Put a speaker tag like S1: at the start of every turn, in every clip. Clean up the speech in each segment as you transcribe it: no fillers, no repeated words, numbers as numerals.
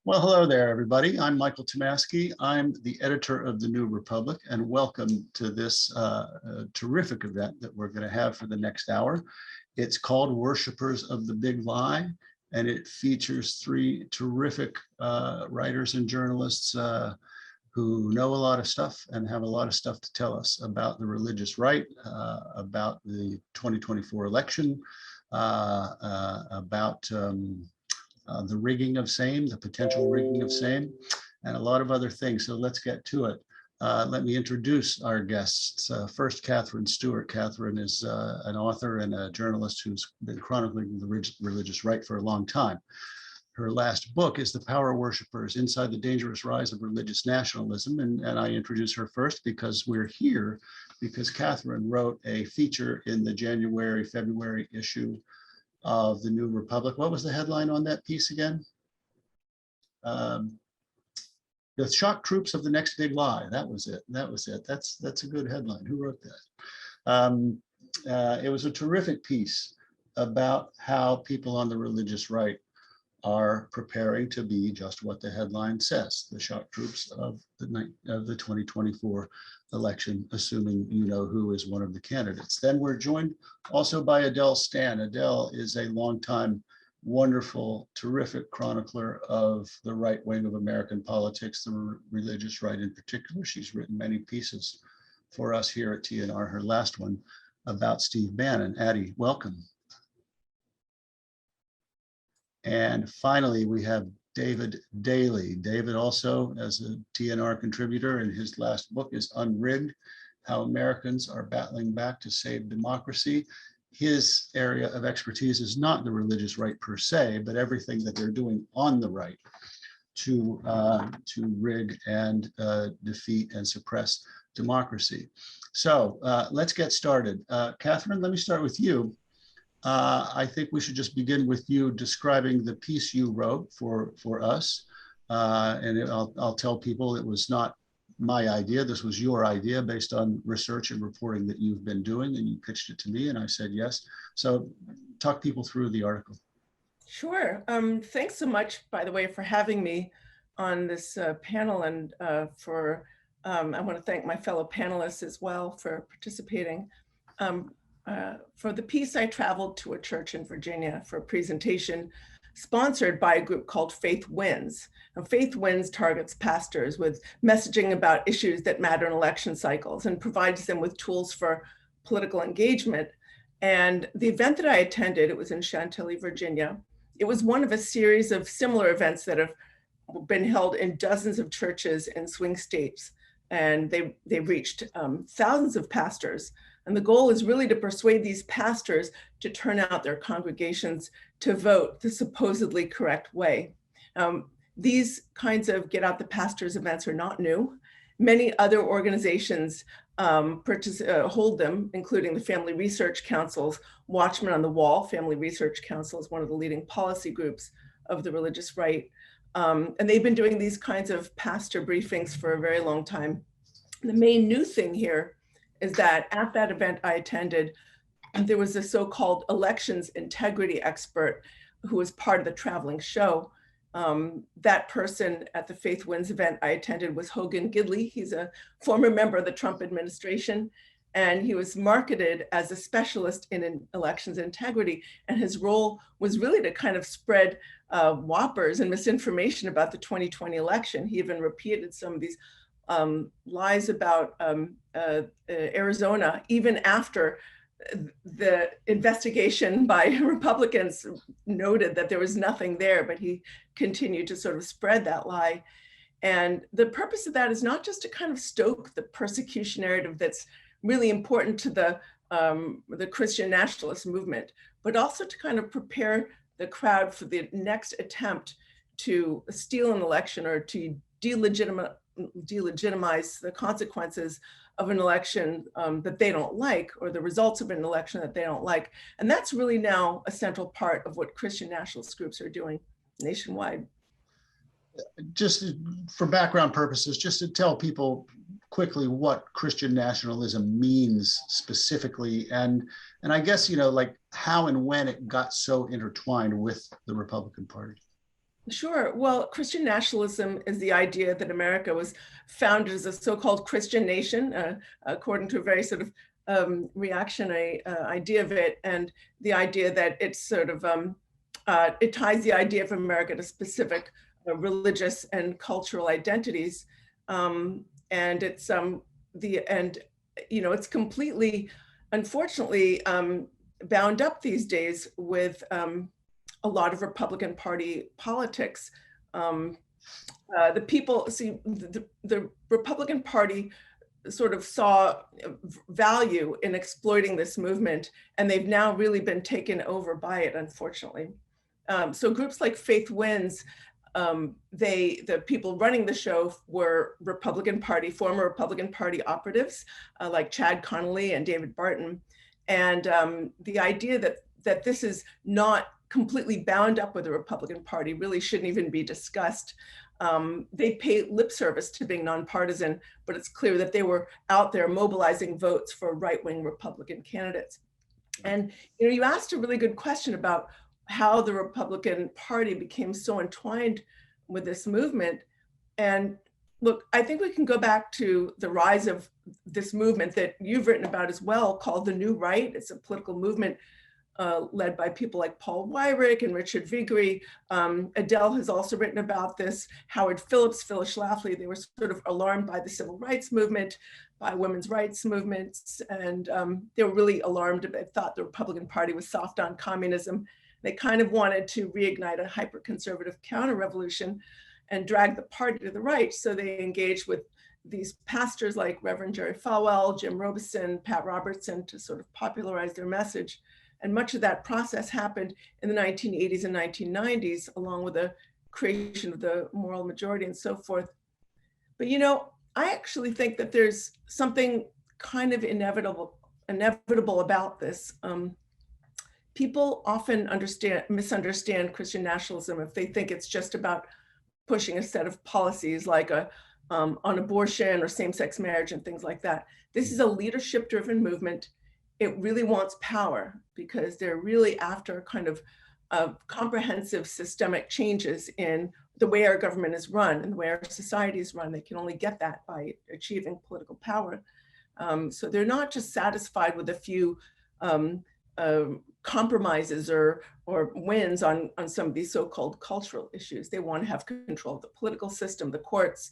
S1: Well, hello there, everybody. I'm Michael Tomasky. I'm the editor of the New Republic, and welcome to this terrific event that we're going to have for the next hour. It's called Worshippers of the Big Lie, and it features three terrific writers and journalists who know a lot of stuff and have a lot of stuff to tell us about the religious right, about the 2024 election, about the rigging of same, the potential rigging of same, and a lot of other things. So let's get to it. Let me introduce our guests. First, Katherine Stewart. Katherine is an author and a journalist who's been chronicling the religious right for a long time. Her last book is The Power Worshippers: Inside the Dangerous Rise of Religious Nationalism. And I introduce her first because we're here because Katherine wrote a feature in the February issue of the New Republic. What was the headline on that piece again? The Shock Troops of the Next Big Lie. That was it. That's a good headline. Who wrote that? It was a terrific piece about how people on the religious right are preparing to be just what the headline says, the shock troops of the 2024 election, assuming you know who is one of the candidates. Then we're joined also by Adele Stan. Adele is a longtime, wonderful, terrific chronicler of the right wing of American politics, the religious right in particular. She's written many pieces for us here at TNR, her last one about Steve Bannon. Addie, welcome. And finally, we have David Daley. David also, as a TNR contributor, and his last book is Unrigged: How Americans Are Battling Back to Save Democracy. His area of expertise is not the religious right per se, but everything that they're doing on the right to rig and defeat and suppress democracy. So let's get started. Katherine, let me start with you. I think we should just begin with you describing the piece you wrote for us. I'll tell people it was not my idea. This was your idea based on research and reporting that you've been doing, and you pitched it to me and I said yes. So talk people through the article.
S2: Sure. Thanks so much, by the way, for having me on this panel, and I want to thank my fellow panelists as well for participating. For the piece, I traveled to a church in Virginia for a presentation sponsored by a group called Faith Wins. Now, Faith Wins targets pastors with messaging about issues that matter in election cycles and provides them with tools for political engagement. And the event that I attended, it was in Chantilly, Virginia. It was one of a series of similar events that have been held in dozens of churches in swing states. And they reached thousands of pastors. And the goal is really to persuade these pastors to turn out their congregations to vote the supposedly correct way. These kinds of get out the pastors events are not new. Many other organizations hold them, including the Family Research Council's Watchmen on the Wall. Family Research Council is one of the leading policy groups of the religious right. And they've been doing these kinds of pastor briefings for a very long time. The main new thing here is that at that event I attended, there was a so-called elections integrity expert who was part of the traveling show. That person at the Faith Wins event I attended was Hogan Gidley. He's a former member of the Trump administration, and he was marketed as a specialist in elections integrity. And his role was really to kind of spread whoppers and misinformation about the 2020 election. He even repeated some of these lies about Arizona, even after the investigation by Republicans noted that there was nothing there, but he continued to sort of spread that lie. And the purpose of that is not just to kind of stoke the persecution narrative that's really important to the Christian nationalist movement, but also to kind of prepare the crowd for the next attempt to steal an election or to delegitimize the consequences of an election that they don't like, or the results of an election that they don't like. And that's really now a central part of what Christian nationalist groups are doing nationwide.
S1: Just for background purposes, just to tell people quickly what Christian nationalism means specifically, and I guess, you know, like how and when it got so intertwined with the Republican Party.
S2: Sure. Well, Christian nationalism is the idea that America was founded as a so-called Christian nation, according to a very sort of reactionary idea of it, and the idea that it's sort of it ties the idea of America to specific religious and cultural identities, and it's the and you know it's completely, unfortunately, bound up these days with a lot of Republican Party politics. Um, the people see the Republican Party sort of saw value in exploiting this movement, and they've now really been taken over by it, unfortunately. So groups like Faith Wins, the people running the show were former Republican Party operatives like Chad Connolly and David Barton. And the idea that this is not completely bound up with the Republican Party really shouldn't even be discussed. They pay lip service to being nonpartisan, but it's clear that they were out there mobilizing votes for right-wing Republican candidates. And you asked a really good question about how the Republican Party became so entwined with this movement. And look, I think we can go back to the rise of this movement that you've written about as well, called the New Right. It's a political movement led by people like Paul Weyrich and Richard Viguerie. Adele has also written about this. Howard Phillips, Phyllis Schlafly, they were sort of alarmed by the civil rights movement, by women's rights movements, and they were really alarmed. They thought the Republican Party was soft on communism. They kind of wanted to reignite a hyper-conservative counter-revolution and drag the party to the right. So they engaged with these pastors like Reverend Jerry Falwell, Jim Robison, Pat Robertson to sort of popularize their message. And much of that process happened in the 1980s and 1990s, along with the creation of the moral majority and so forth. But I actually think that there's something kind of inevitable about this. People often misunderstand Christian nationalism if they think it's just about pushing a set of policies like on abortion or same-sex marriage and things like that. This is a leadership-driven movement. It really wants power because they're really after kind of comprehensive systemic changes in the way our government is run and the way our society is run. They can only get that by achieving political power. So they're not just satisfied with a few compromises or wins on some of these so-called cultural issues. They want to have control of the political system, the courts,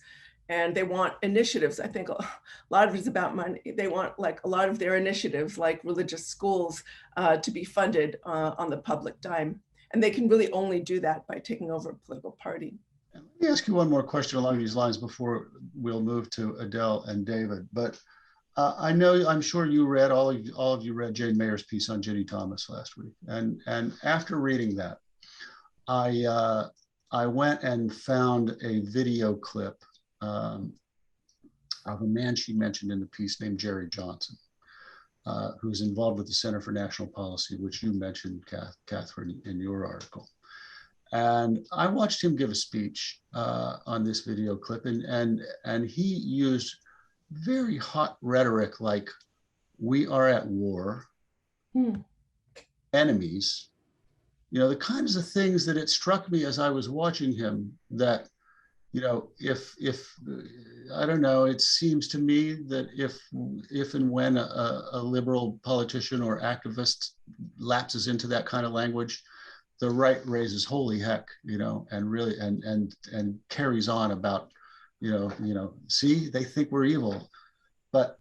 S2: and they want initiatives. I think a lot of it is about money. They want like a lot of their initiatives, like religious schools, to be funded on the public dime. And they can really only do that by taking over a political party.
S1: Let me ask you one more question along these lines before we'll move to Adele and David. But I'm sure you read, all of you read Jane Mayer's piece on Ginny Thomas last week. And after reading that, I went and found a video clip of a man she mentioned in the piece named Jerry Johnson, who's involved with the Center for National Policy, which you mentioned, Katherine, in your article. And I watched him give a speech on this video clip, and he used very hot rhetoric like, we are at war, enemies, the kinds of things that it struck me as I was watching him that, if I don't know, it seems to me that if and when a liberal politician or activist lapses into that kind of language, the right raises holy heck, and really and carries on about, see, they think we're evil. But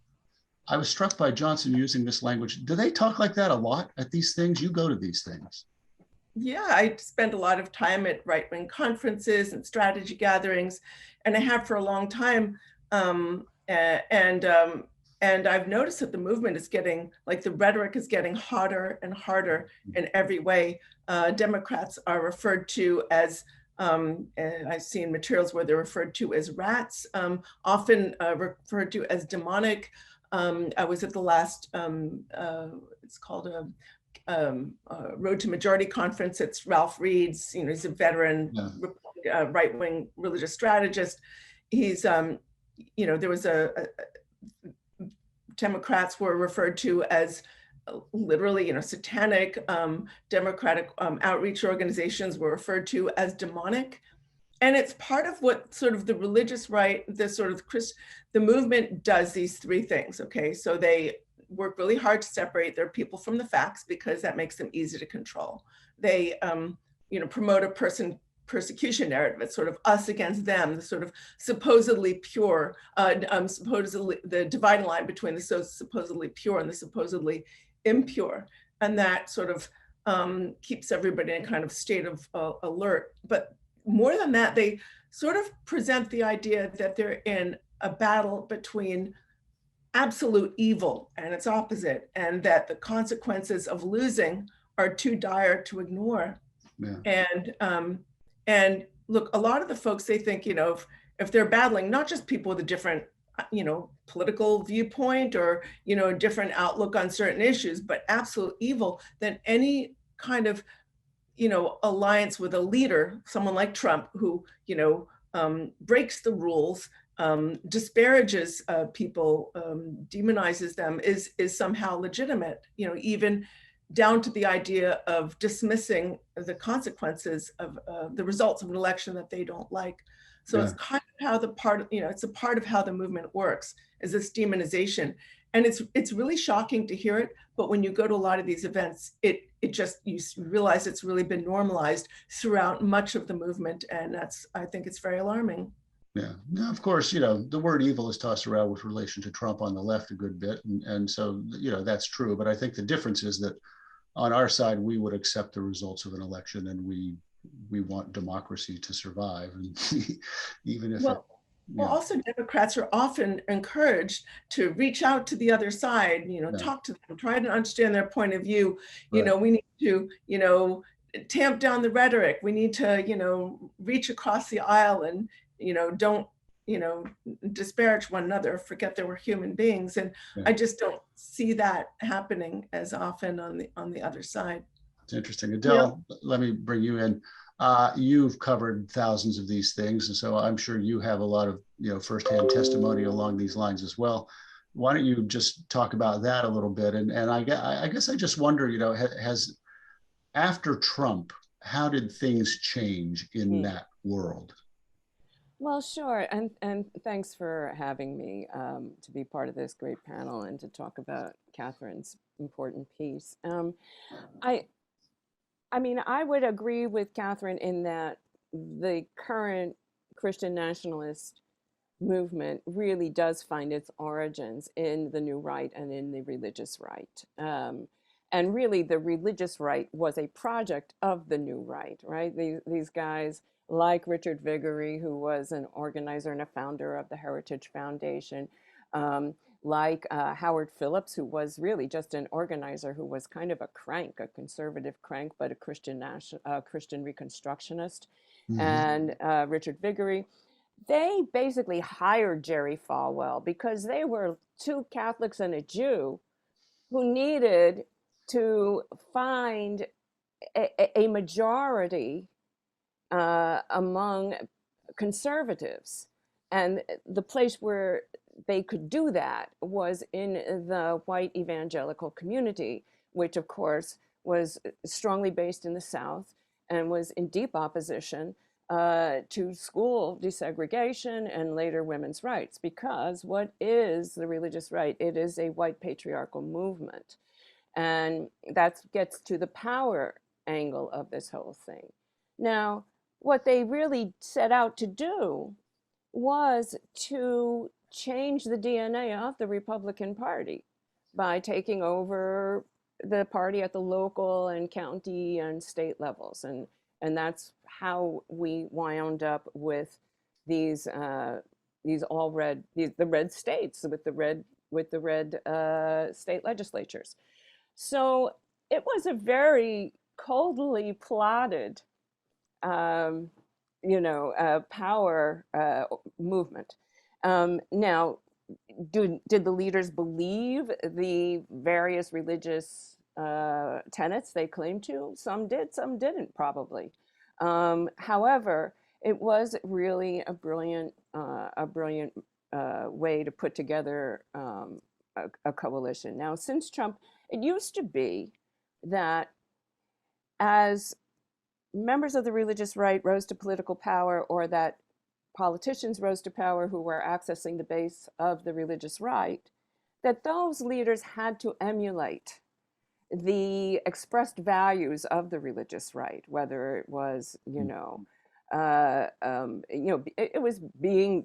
S1: I was struck by Johnson using this language. Do they talk like that a lot at these things? You go to these things.
S2: Yeah, I spend a lot of time at right-wing conferences and strategy gatherings, and I have for a long time. And I've noticed that the movement is getting, like the rhetoric is getting hotter and harder in every way. Democrats are referred to as, and I've seen materials where they're referred to as rats, often referred to as demonic. I was at the last, it's called a Road to Majority conference. It's Ralph Reed's, he's a veteran right-wing religious strategist. He's, there was Democrats were referred to as literally, satanic democratic outreach organizations were referred to as demonic. And it's part of what sort of the religious right, the sort of the movement does these three things, okay? So they work really hard to separate their people from the facts because that makes them easy to control. They, promote a persecution narrative. It's sort of us against them, the sort of supposedly pure, supposedly the dividing line between the supposedly pure and the supposedly impure. And that sort of keeps everybody in a kind of state of alert. But more than that, they sort of present the idea that they're in a battle between absolute evil and its opposite, and that the consequences of losing are too dire to ignore.
S1: Yeah.
S2: And look, a lot of the folks, they think, if they're battling not just people with a different, political viewpoint or, a different outlook on certain issues, but absolute evil, then any kind of alliance with a leader, someone like Trump, who, breaks the rules, disparages people, demonizes them, is somehow legitimate, even down to the idea of dismissing the consequences of the results of an election that they don't like. So it's kind of how it's a part of how the movement works, is this demonization. And it's really shocking to hear it, but when you go to a lot of these events, it just, you realize it's really been normalized throughout much of the movement, and I think it's very alarming.
S1: Yeah. Now, of course, the word evil is tossed around with relation to Trump on the left a good bit, and so that's true. But I think the difference is that on our side, we would accept the results of an election, and we want democracy to survive, and even if
S2: Well, also Democrats are often encouraged to reach out to the other side, talk to them, try to understand their point of view.
S1: Right.
S2: We need to, tamp down the rhetoric. We need to, reach across the aisle and, don't, disparage one another, forget that we're human beings. And I just don't see that happening as often on the other side.
S1: It's interesting. Adele, let me bring you in. You've covered thousands of these things, and so I'm sure you have a lot of firsthand testimony along these lines as well. Why don't you just talk about that a little bit? And I guess I just wonder, has after Trump, how did things change in that world?
S3: Well, sure, and thanks for having me to be part of this great panel and to talk about Catherine's important piece. I mean, I would agree with Katherine in that the current Christian nationalist movement really does find its origins in the new right and in the religious right. And really, the religious right was a project of the new right, right? These guys like Richard Viguerie, who was an organizer and a founder of the Heritage Foundation, like Howard Phillips, who was really just an organizer who was kind of a crank, a conservative crank, but a Christian Reconstructionist, and Richard Viguerie. They basically hired Jerry Falwell because they were two Catholics and a Jew who needed to find a majority among conservatives. And the place where they could do that was in the white evangelical community, which of course was strongly based in the South and was in deep opposition to school desegregation and later women's rights. Because what is the religious right? It is a white patriarchal movement. And that gets to the power angle of this whole thing. Now, what they really set out to do was to change the DNA of the Republican Party by taking over the party at the local and county and state levels. And that's how we wound up with these the red states with the red state legislatures. So it was a very coldly plotted power movement. Now, did the leaders believe the various religious tenets they claimed to? Some did, some didn't, probably. However, it was really a brilliant way to put together a coalition. Now, since Trump It used to be that as members of the religious right rose to political power, or that politicians rose to power who were accessing the base of the religious right, that those leaders had to emulate the expressed values of the religious right, whether it was, it was being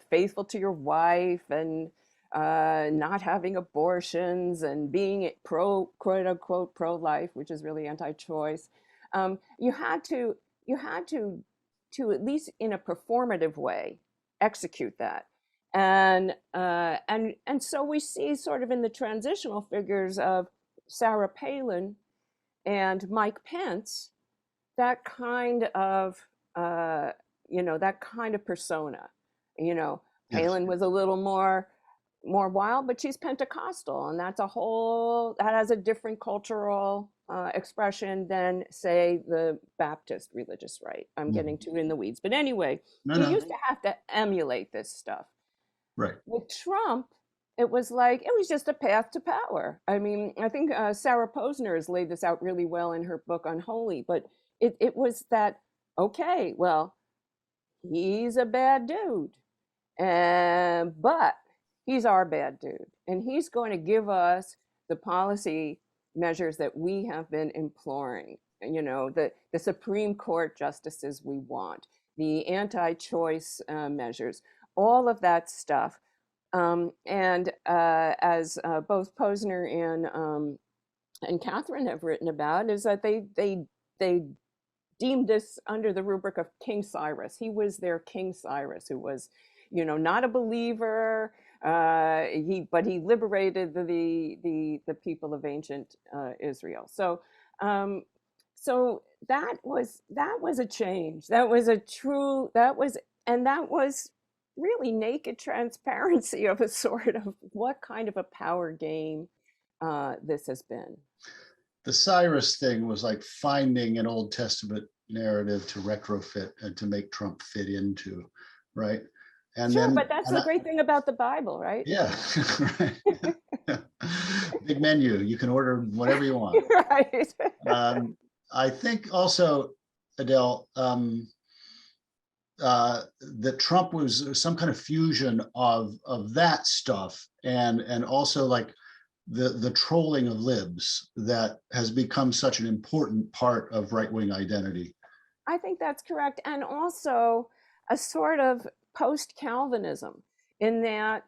S3: faithful to your wife, and not having abortions, and being quote unquote pro-life, which is really anti-choice. You had to at least in a performative way execute that. And so we see sort of in the transitional figures of Sarah Palin and Mike Pence, that kind of that kind of persona. Palin was a little more wild, but she's Pentecostal, and that has a different cultural expression than, say, the Baptist religious right. I'm getting too in the weeds, but anyway, you used to have to emulate this stuff.
S1: Right.
S3: With Trump, it was just a path to power. I mean, I think Sarah Posner has laid this out really well in her book Unholy, but it was that, okay, well, he's a bad dude, but he's our bad dude, and he's going to give us the policy measures that we have been imploring, the Supreme Court justices we want, the anti-choice measures, all of that stuff. And as both Posner and Katherine have written about, is that they deemed this under the rubric of King Cyrus. He was their King Cyrus, who was, not a believer. But he liberated the people of ancient Israel. So that was a change. That was really naked transparency of a sort of what kind of a power game this has been.
S1: The Cyrus thing was like finding an Old Testament narrative to retrofit and to make Trump fit into, right? And
S3: sure, but that's the great thing about the Bible, right?
S1: Yeah, right. Big menu. You can order whatever you want.
S3: Right.
S1: I think also, Adele, that Trump was some kind of fusion of that stuff and also like the trolling of libs that has become such an important part of right-wing identity.
S3: I think that's correct. And also a sort of post-Calvinism, in that,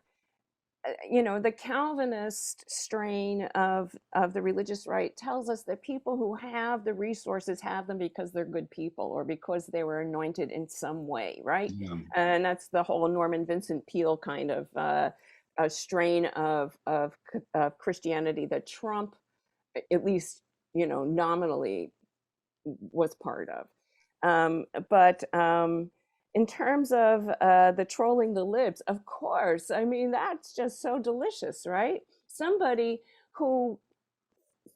S3: the Calvinist strain of the religious right tells us that people who have the resources have them because they're good people, or because they were anointed in some way, right? Yeah. And that's the whole Norman Vincent Peale kind of a strain of Christianity that Trump, at least, nominally, was part of. But in terms of the trolling the libs, of course, I mean, that's just so delicious, right? Somebody who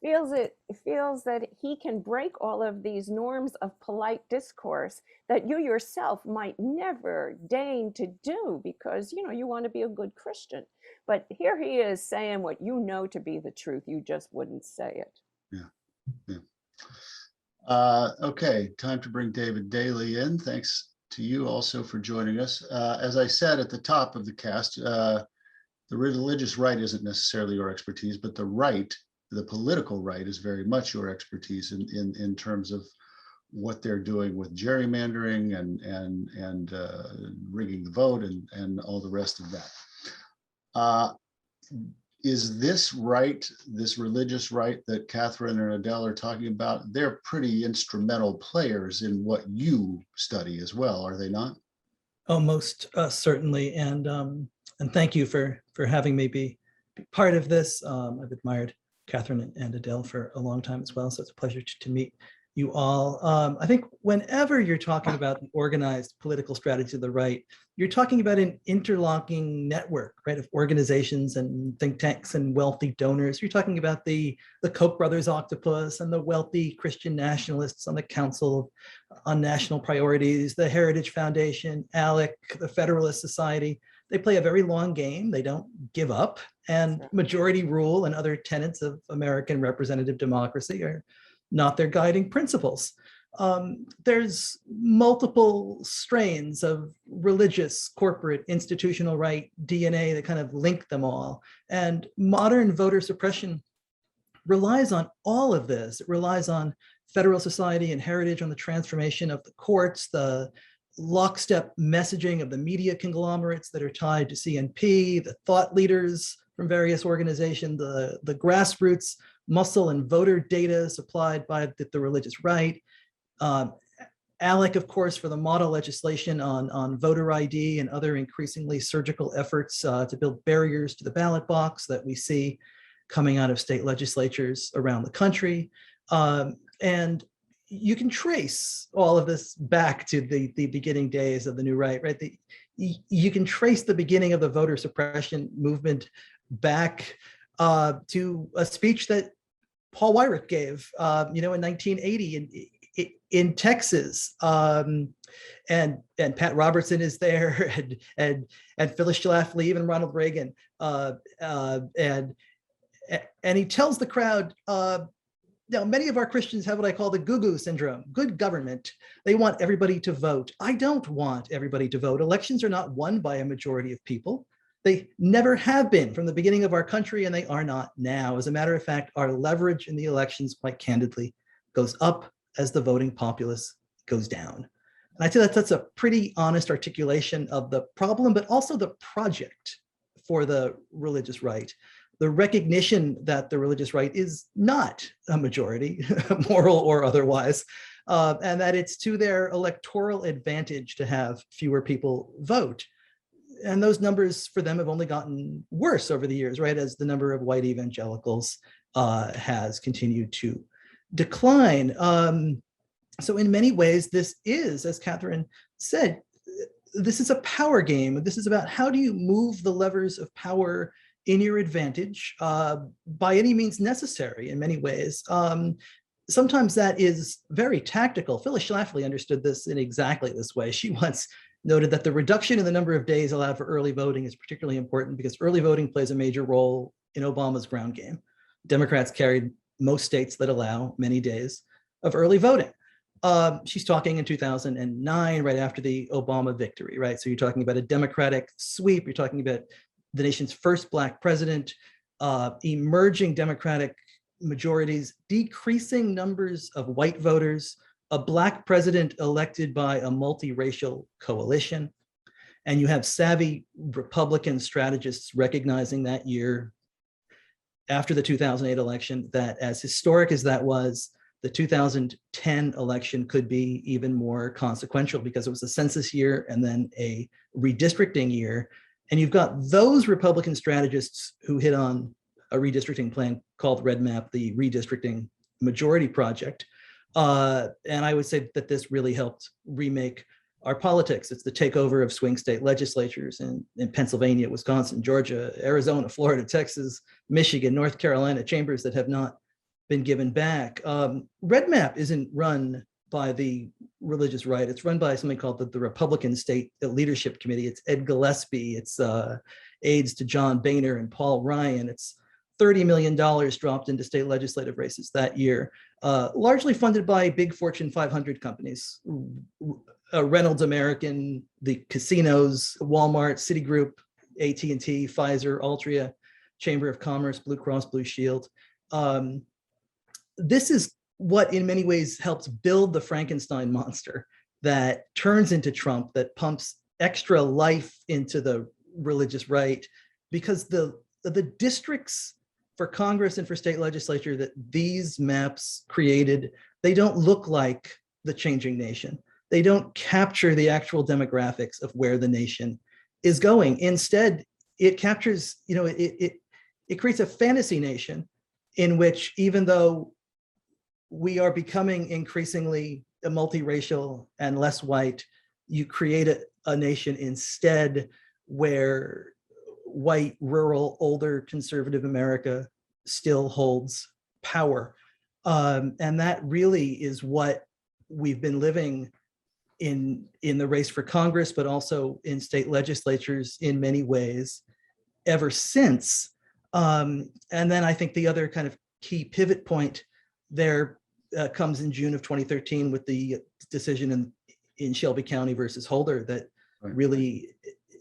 S3: feels that he can break all of these norms of polite discourse that you yourself might never deign to do because, you want to be a good Christian. But here he is saying what you know to be the truth. You just wouldn't say it.
S1: Yeah. Okay, time to bring David Daley in. Thanks to you also for joining us. As I said at the top of the cast, the religious right isn't necessarily your expertise, but the political right is very much your expertise in terms of what they're doing with gerrymandering and rigging the vote and all the rest of that. Is this right, this religious right that Katherine and Adele are talking about, they're pretty instrumental players in what you study as well, are they not?
S4: Oh, most certainly. And thank you for having me be part of this. I've admired Katherine and Adele for a long time as well, so it's a pleasure to meet you all. I think whenever you're talking about the organized political strategy of the right, you're talking about an interlocking network, right, of organizations and think tanks and wealthy donors. You're talking about the Koch brothers octopus and the wealthy Christian nationalists on the Council on National Priorities, the Heritage Foundation, ALEC, the Federalist Society. They play a very long game. They don't give up. And majority rule and other tenets of American representative democracy are not their guiding principles. There's multiple strains of religious, corporate, institutional right DNA that kind of link them all. And modern voter suppression relies on all of this. It relies on federal society and heritage, on the transformation of the courts, the lockstep messaging of the media conglomerates that are tied to CNP, the thought leaders from various organizations, the grassroots muscle and voter data supplied by the religious right. ALEC, of course, for the model legislation on voter ID and other increasingly surgical efforts to build barriers to the ballot box that we see coming out of state legislatures around the country. And you can trace all of this back to the beginning days of the new right? You can trace the beginning of the voter suppression movement back to a speech that Paul Weyrich gave, in 1980 in Texas, and Pat Robertson is there, and Phyllis Schlafly, even Ronald Reagan, and he tells the crowd, now, many of our Christians have what I call the goo-goo syndrome, good government. They want everybody to vote. I don't want everybody to vote. Elections are not won by a majority of people. They never have been from the beginning of our country, and they are not now. As a matter of fact, our leverage in the elections, quite candidly, goes up as the voting populace goes down. And I think that's a pretty honest articulation of the problem, but also the project for the religious right. The recognition that the religious right is not a majority, moral or otherwise, and that it's to their electoral advantage to have fewer people vote. And those numbers for them have only gotten worse over the years, right? As the number of white evangelicals has continued to decline. So in many ways, this is, as Katherine said, this is a power game. This is about how do you move the levers of power in your advantage by any means necessary in many ways. Sometimes that is very tactical. Phyllis Schlafly understood this in exactly this way. She once noted that the reduction in the number of days allowed for early voting is particularly important because early voting plays a major role in Obama's ground game. Democrats carried most states that allow many days of early voting. She's talking in 2009, right after the Obama victory, right? So you're talking about a Democratic sweep. You're talking about the nation's first Black president, emerging Democratic majorities, decreasing numbers of white voters, a Black president elected by a multiracial coalition. And you have savvy Republican strategists recognizing that year after the 2008 election that as historic as that was, the 2010 election could be even more consequential because it was a census year and then a redistricting year. And you've got those Republican strategists who hit on a redistricting plan called Red Map, the Redistricting Majority Project. And I would say that this really helped remake our politics. It's the takeover of swing state legislatures in Pennsylvania, Wisconsin, Georgia, Arizona, Florida, Texas, Michigan, North Carolina, chambers that have not been given back. Red Map isn't run by the religious right. It's run by something called the Republican State Leadership Committee. It's Ed Gillespie. It's aides to John Boehner and Paul Ryan. It's $30 million dropped into state legislative races that year, largely funded by big Fortune 500 companies, Reynolds American, the casinos, Walmart, Citigroup, AT&T, Pfizer, Altria, Chamber of Commerce, Blue Cross Blue Shield. This is what in many ways helps build the Frankenstein monster that turns into Trump, that pumps extra life into the religious right, because the districts for Congress and for state legislature that these maps created, they don't look like the changing nation. They don't capture the actual demographics of where the nation is going. Instead, it captures, it creates a fantasy nation in which, even though we are becoming increasingly multiracial and less white. You create a nation instead where white, rural, older, conservative America still holds power. And that really is what we've been living in the race for Congress, but also in state legislatures in many ways ever since. And then I think the other kind of key pivot point there comes in June of 2013 with the decision in Shelby County versus Holder that really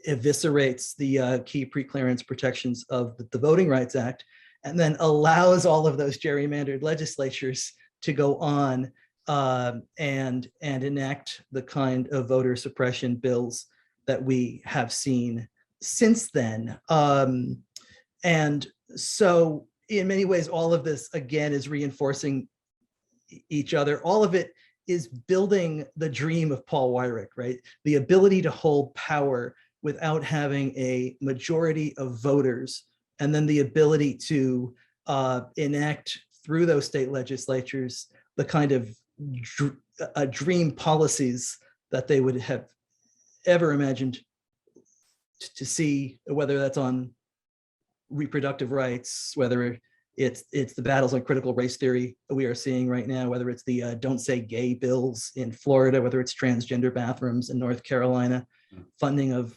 S4: eviscerates the key preclearance protections of the Voting Rights Act, and then allows all of those gerrymandered legislatures to go on and enact the kind of voter suppression bills that we have seen since then. And so in many ways, all of this, again, is reinforcing each other. All of it is building the dream of Paul Weyrich, right? The ability to hold power without having a majority of voters, and then the ability to enact through those state legislatures the kind of dream policies that they would have ever imagined to see, whether that's on reproductive rights, whether it's the battles on critical race theory we are seeing right now, whether it's the Don't Say Gay bills in Florida, whether it's transgender bathrooms in North Carolina, funding of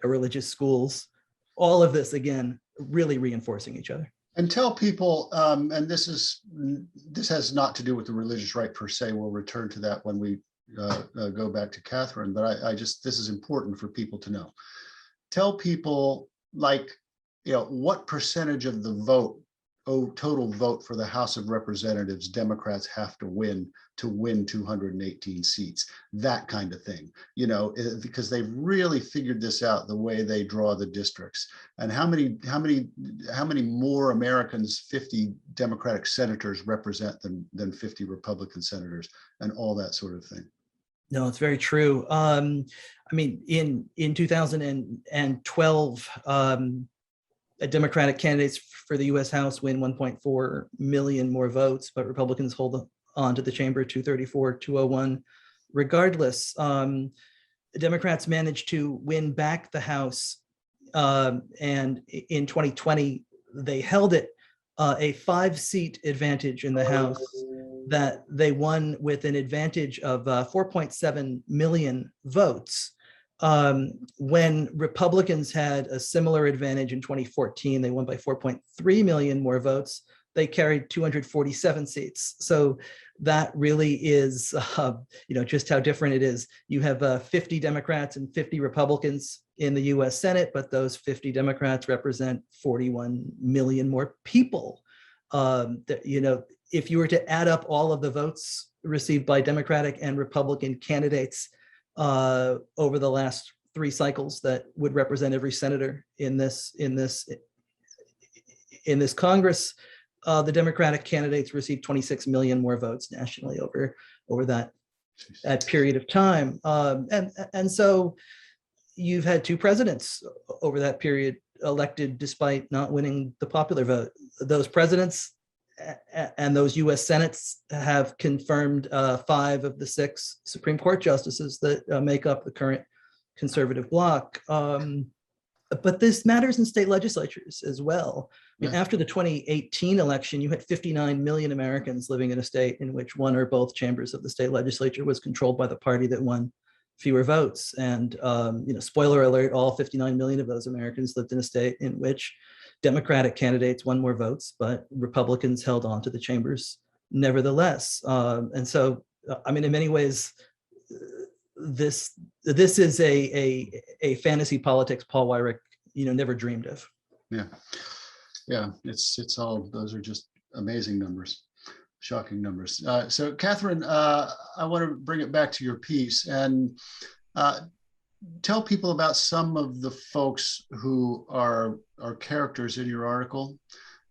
S4: religious schools. All of this, again, really reinforcing each other.
S1: And tell people, and this has not to do with the religious right per se. We'll return to that when we go back to Katherine, but this is important for people to know. Tell people, like, what percentage of the total vote for the House of Representatives Democrats have to win 218 seats, that kind of thing, because they've really figured this out, the way they draw the districts, and how many more Americans 50 Democratic senators represent than 50 Republican senators, and all that sort of thing.
S4: No, it's very true. I mean, in 2012, Democratic candidates for the U.S. House win 1.4 million more votes, but Republicans hold on to the chamber 234-201. Regardless, Democrats managed to win back the House, and in 2020 they held it, a 5-seat advantage in the House that they won with an advantage of 4.7 million votes. When Republicans had a similar advantage in 2014, they won by 4.3 million more votes. They carried 247 seats. So that really is, just how different it is. You have 50 Democrats and 50 Republicans in the U.S. Senate, but those 50 Democrats represent 41 million more people. If you were to add up all of the votes received by Democratic and Republican candidates over the last 3 cycles, that would represent every senator in this Congress, the Democratic candidates received 26 million more votes nationally over that period of time. And so you've had 2 presidents over that period elected despite not winning the popular vote. Those presidents and those U.S. Senates have confirmed 5 of the 6 Supreme Court justices that make up the current conservative bloc. But this matters in state legislatures as well. I mean, after the 2018 election, you had 59 million Americans living in a state in which one or both chambers of the state legislature was controlled by the party that won fewer votes. And, spoiler alert, all 59 million of those Americans lived in a state in which Democratic candidates won more votes, but Republicans held on to the chambers nevertheless. And so, in many ways, this is a fantasy politics Paul Weyrich, never dreamed of.
S1: Yeah. It's all, those are just amazing numbers, shocking numbers. So Katherine, I want to bring it back to your piece and tell people about some of the folks who are characters in your article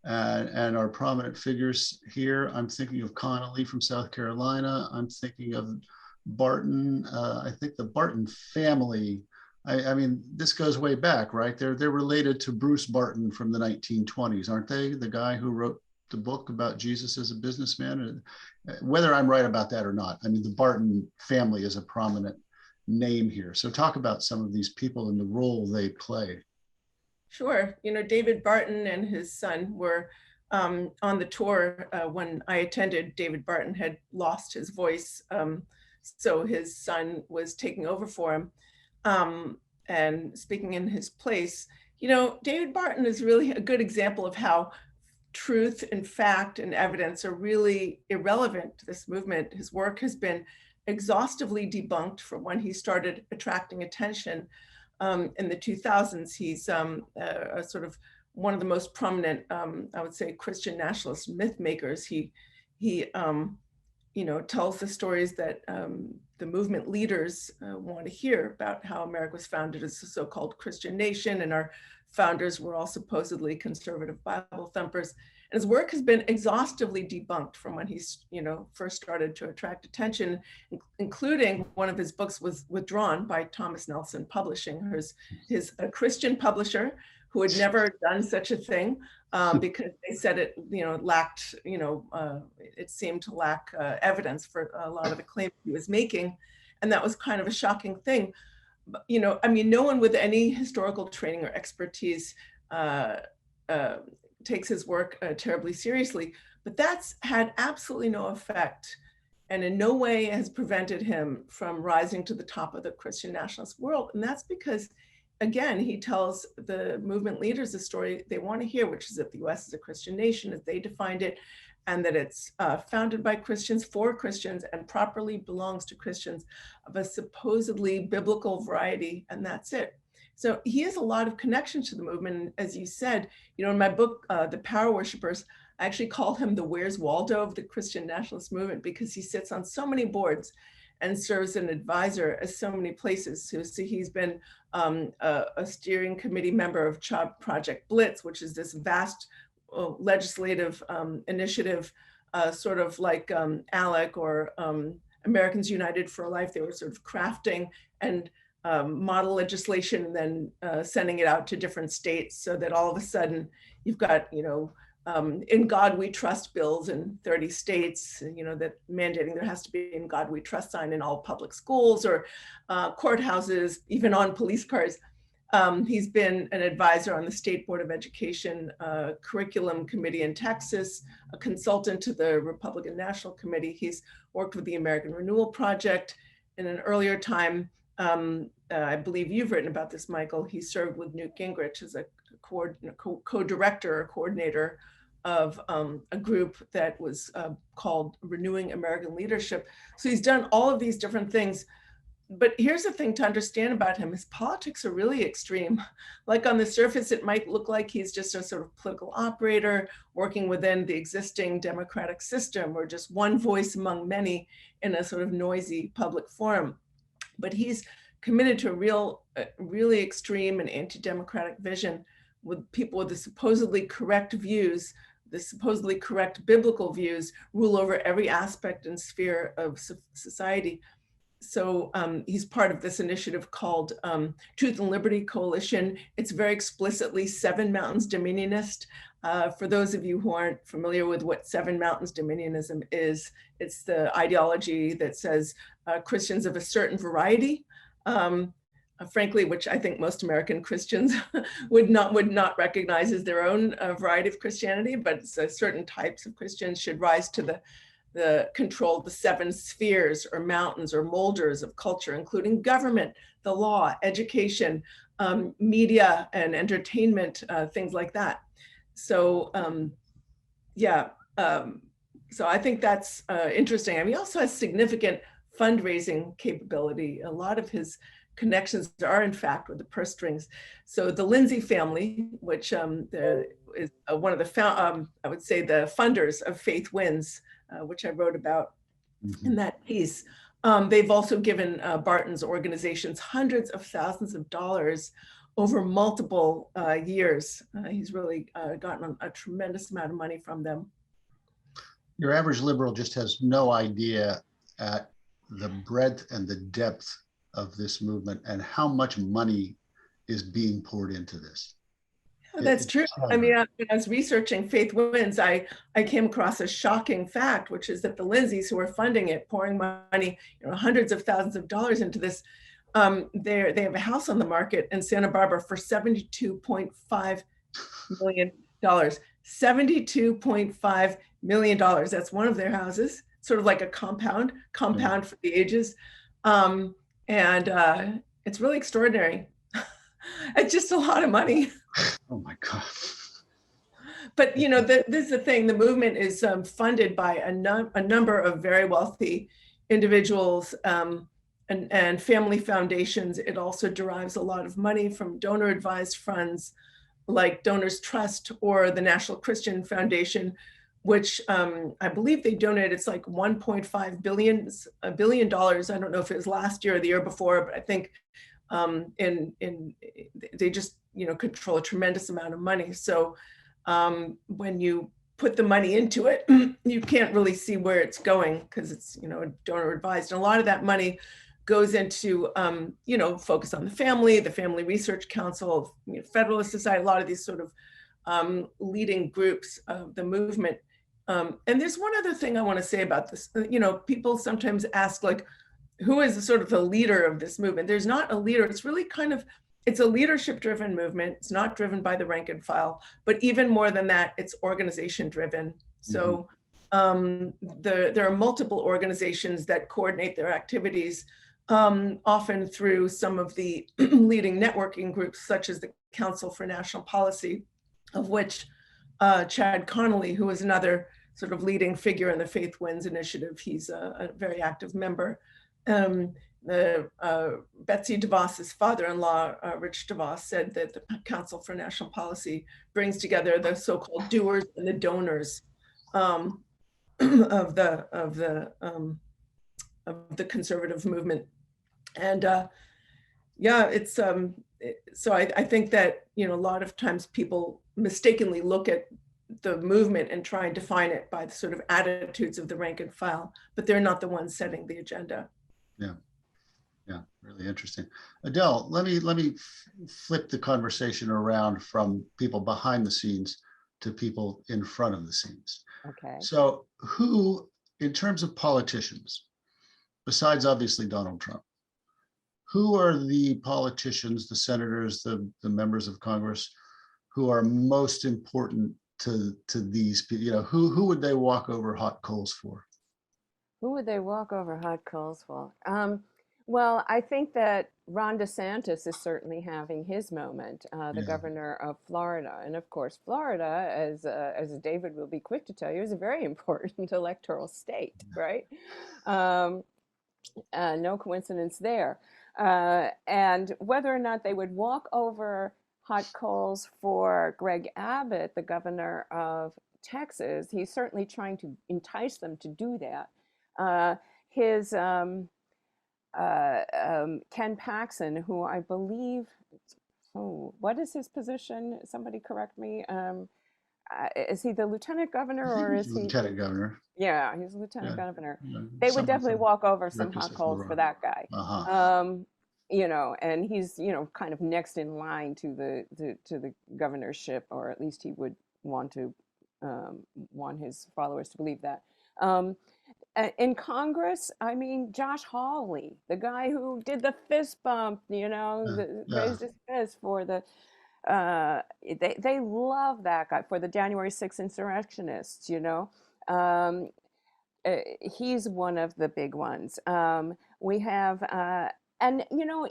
S1: and are prominent figures here. I'm thinking of Connolly from South Carolina. I'm thinking of Barton. I think the Barton family, I mean, this goes way back, right? They're related to Bruce Barton from the 1920s, aren't they? The guy who wrote the book about Jesus as a businessman? Whether I'm right about that or not, I mean, the Barton family is a prominent name here. So talk about some of these people and the role they play.
S2: Sure. You know, David Barton and his son were on the tour when I attended. David Barton had lost his voice, so his son was taking over for him and speaking in his place. You know, David Barton is really a good example of how truth and fact and evidence are really irrelevant to this movement. His work has been exhaustively debunked from when he started attracting attention in the 2000s. He's a sort of one of the most prominent, I would say, Christian nationalist myth makers. He you know, tells the stories that the movement leaders want to hear about how America was founded as a so-called Christian nation, and our founders were all supposedly conservative Bible thumpers. And his work has been exhaustively debunked from when he's, you know, first started to attract attention, including one of his books was withdrawn by Thomas Nelson Publishing, his a Christian publisher who had never done such a thing because they said it, you know, lacked, you know, it seemed to lack evidence for a lot of the claims he was making. And that was kind of a shocking thing. But, you know, I mean, no one with any historical training or expertise takes his work terribly seriously, but that's had absolutely no effect and in no way has prevented him from rising to the top of the Christian nationalist world. And that's because, again, he tells the movement leaders the story they want to hear, which is that the US is a Christian nation as they defined it, and that it's founded by Christians for Christians and properly belongs to Christians of a supposedly biblical variety, and that's it. So he has a lot of connection to the movement. And as you said, you know, in my book, The Power Worshippers, I actually call him the Where's Waldo of the Christian nationalist movement because he sits on so many boards and serves an advisor at so many places. So he's been a steering committee member of Project Blitz, which is this vast legislative initiative, sort of like ALEC or Americans United for Life. They were sort of crafting and model legislation and then sending it out to different states so that all of a sudden you've got, you know, In God We Trust bills in 30 states, you know, that mandating there has to be In God We Trust sign in all public schools or courthouses, even on police cars. He's been an advisor on the State Board of Education Curriculum Committee in Texas, a consultant to the Republican National Committee. He's worked with the American Renewal Project. In an earlier time, I believe you've written about this, Michael, he served with Newt Gingrich as a co-director or coordinator of a group that was called Renewing American Leadership. So he's done all of these different things. But here's the thing to understand about him, his politics are really extreme. Like on the surface, it might look like he's just a sort of political operator working within the existing democratic system or just one voice among many in a sort of noisy public forum. But he's committed to a really extreme and anti-democratic vision with people with the supposedly correct views, the supposedly correct biblical views rule over every aspect and sphere of society. So he's part of this initiative called Truth and Liberty Coalition. It's very explicitly Seven Mountains Dominionist. For those of you who aren't familiar with what Seven Mountains Dominionism is, it's the ideology that says Christians of a certain variety, frankly, which I think most American Christians would not recognize as their own variety of Christianity, but certain types of Christians should rise to the control of the seven spheres or mountains or molders of culture, including government, the law, education, media and entertainment, things like that. So so I think that's interesting. I mean, he also has significant fundraising capability. A lot of his connections are in fact with the purse strings. So the Lindsay family, which is one of the, I would say the funders of Faith Wins, which I wrote about in that piece. They've also given Barton's organizations hundreds of thousands of dollars over multiple years. He's really gotten a tremendous amount of money from them.
S1: Your average liberal just has no idea at the breadth and the depth of this movement and how much money is being poured into this.
S2: That's
S1: It's
S2: true. I mean,
S1: extraordinary.
S2: when I was researching Faith Wins, I came across a shocking fact, which is that the Lindsays who are funding it, pouring money, hundreds of thousands of dollars into this, they have a house on the market in Santa Barbara for $72.5 million. $72.5 million. That's one of their houses, sort of like a compound for the ages. And it's really extraordinary. It's just a lot of money.
S1: Oh my God.
S2: But this is the thing. The movement is funded by a number of very wealthy individuals and family foundations. It also derives a lot of money from donor-advised funds like Donors Trust or the National Christian Foundation, which I believe they donated. It's like $1.5 billion. I don't know if it was last year or the year before, but I think they just control a tremendous amount of money. So when you put the money into it, you can't really see where it's going because it's donor advised, and a lot of that money goes into focus on the Family Research Council, Federalist Society, a lot of these sort of leading groups of the movement. And there's one other thing I want to say about this. People sometimes ask, like, who is sort of the leader of this movement? There's not a leader. It's really it's a leadership driven movement. It's not driven by the rank and file, but even more than that, it's organization driven. So there are multiple organizations that coordinate their activities, often through some of the leading networking groups, such as the Council for National Policy, of which Chad Connolly, who is another sort of leading figure in the Faith Wins initiative, he's a very active member. Betsy DeVos's father-in-law, Rich DeVos, said that the Council for National Policy brings together the so-called doers and the donors of the conservative movement. And it's so I think that a lot of times people mistakenly look at the movement and try and define it by the sort of attitudes of the rank and file, but they're not the ones setting the agenda.
S1: Yeah, really interesting. Adele, let me flip the conversation around from people behind the scenes to people in front of the scenes.
S3: Okay.
S1: So who, in terms of politicians, besides obviously Donald Trump, who are the politicians, the senators, the members of Congress, who are most important to these people? Who would they walk over hot coals for?
S3: Who would they walk over hot coals for? Well, I think that Ron DeSantis is certainly having his moment, the governor of Florida. And of course, Florida, as David will be quick to tell you, is a very important electoral state, right? No coincidence there. And whether or not they would walk over hot coals for Greg Abbott, the governor of Texas, he's certainly trying to entice them to do that. Ken Paxton, who I believe, what is his position? Somebody correct me. Is he the lieutenant governor or is he?
S1: Lieutenant governor.
S3: Yeah, he's lieutenant governor.
S1: Yeah,
S3: They would definitely walk over some hot coals for that guy. And he's kind of next in line to the governorship, or at least he would want his followers to believe that. In Congress, I mean, Josh Hawley, the guy who did the fist bump, raised his fist for the, they love that guy for the January 6th insurrectionists, he's one of the big ones. We have, and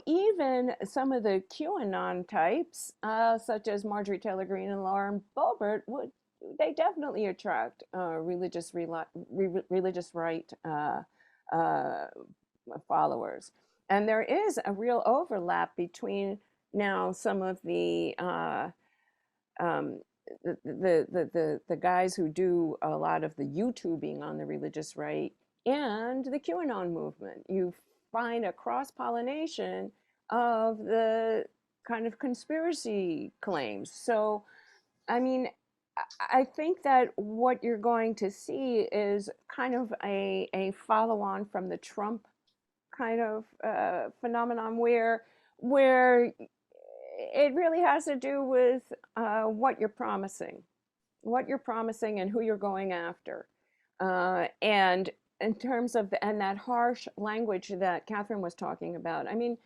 S3: even some of the QAnon types, such as Marjorie Taylor Greene and Lauren Boebert, they definitely attract religious right followers. And there is a real overlap between now some of the guys who do a lot of the YouTubing on the religious right and the QAnon movement. You find a cross-pollination of the kind of conspiracy claims. So, I mean, I think that what you're going to see is kind of a follow-on from the Trump kind of phenomenon where it really has to do with what you're promising, and who you're going after. And in terms of and that harsh language that Katherine was talking about, I mean,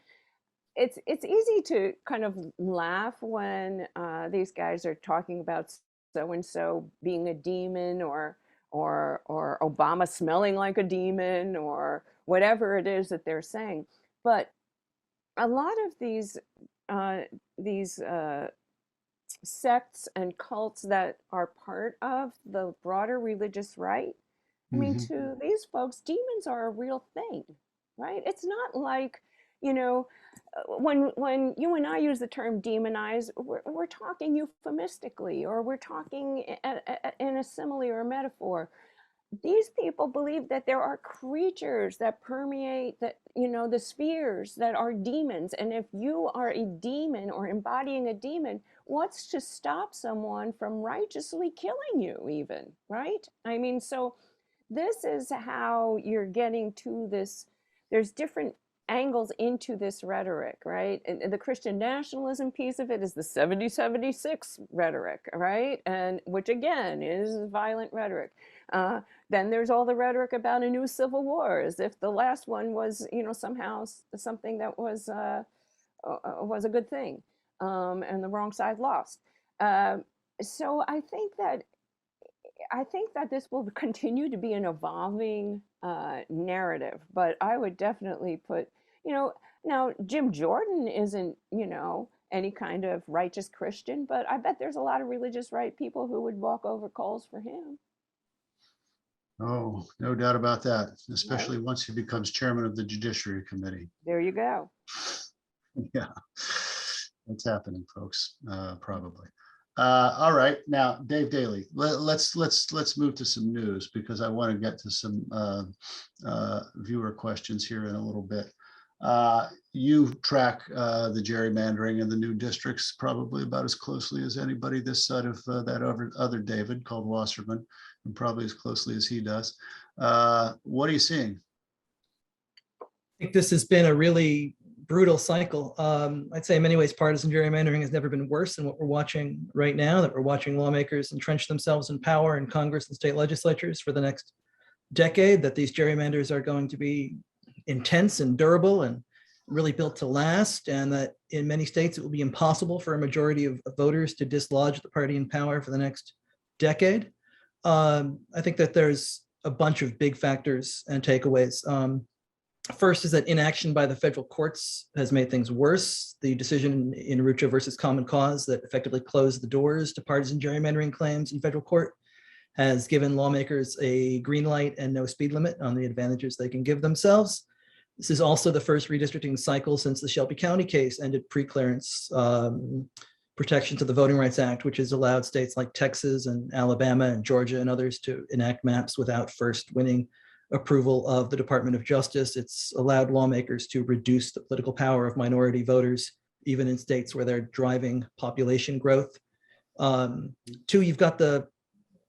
S3: it's easy to kind of laugh when these guys are talking about so and so being a demon, or Obama smelling like a demon, or whatever it is that they're saying. But a lot of these sects and cults that are part of the broader religious right, I mean,
S1: Mhm.
S3: to these folks, demons are a real thing, right? It's not like, you know, when you and I use the term demonize, we're talking euphemistically, or we're talking in a simile or a metaphor. These people believe that there are creatures that permeate the spheres that are demons. And if you are a demon or embodying a demon, what's to stop someone from righteously killing you even, right? I mean, so this is how you're getting to this. There's different angles into this rhetoric, right? And the Christian nationalism piece of it is the 7076 rhetoric, right? And which again is violent rhetoric. Then there's all the rhetoric about a new civil war, as if the last one was, somehow something that was a good thing, and the wrong side lost. So I think that this will continue to be an evolving narrative, but I would definitely put, now Jim Jordan isn't, any kind of righteous Christian, but I bet there's a lot of religious right people who would walk over coals for him.
S1: Oh, no doubt about that,
S3: Right?
S1: especially once he becomes chairman of the Judiciary Committee.
S3: There you go.
S1: Yeah, that's happening, folks, probably. All right, now, Dave Daley, let's move to some news, because I want to get to some viewer questions here in a little bit. You track the gerrymandering and the new districts probably about as closely as anybody this side of that other David called Wasserman, and probably as closely as he does. What are you seeing?
S4: I think this has been a really brutal cycle. I'd say in many ways, partisan gerrymandering has never been worse than what we're watching right now, that we're watching lawmakers entrench themselves in power in Congress and state legislatures for the next decade, that these gerrymanders are going to be intense and durable and really built to last, and that in many states it will be impossible for a majority of voters to dislodge the party in power for the next decade. I think that there's a bunch of big factors and takeaways. First is that inaction by the federal courts has made things worse. The decision in Rucho versus Common Cause that effectively closed the doors to partisan gerrymandering claims in federal court has given lawmakers a green light and no speed limit on the advantages they can give themselves. This is also the first redistricting cycle since the Shelby County case ended pre-clearance protection to the Voting Rights Act, which has allowed states like Texas and Alabama and Georgia and others to enact maps without first winning approval of the Department of Justice. It's allowed lawmakers to reduce the political power of minority voters, even in states where they're driving population growth. Two, you've got the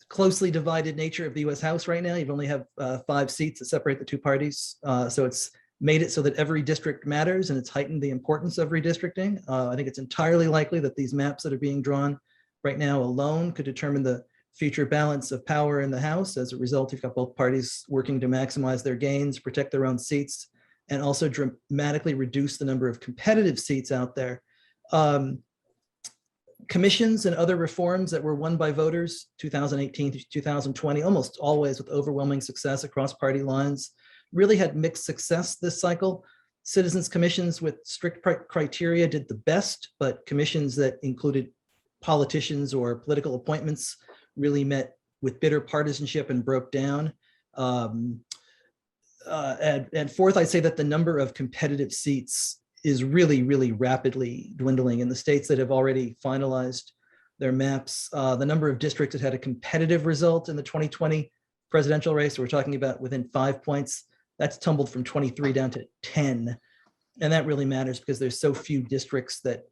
S4: closely divided nature of the US House right now. You only have 5 seats that separate the two parties. So it's made it so that every district matters, and it's heightened the importance of redistricting. I think it's entirely likely that these maps that are being drawn right now alone could determine the future balance of power in the House. As a result, you've got both parties working to maximize their gains, protect their own seats, and also dramatically reduce the number of competitive seats out there. Commissions and other reforms that were won by voters 2018 to 2020, almost always with overwhelming success across party lines, really had mixed success this cycle. Citizens commissions with strict criteria did the best, but commissions that included politicians or political appointments really met with bitter partisanship and broke down. And fourth, I'd say that the number of competitive seats is really, really rapidly dwindling in the states that have already finalized their maps. The number of districts that had a competitive result in the 2020 presidential race, we're talking about within 5 points, that's tumbled from 23 down to 10. And that really matters because there's so few districts that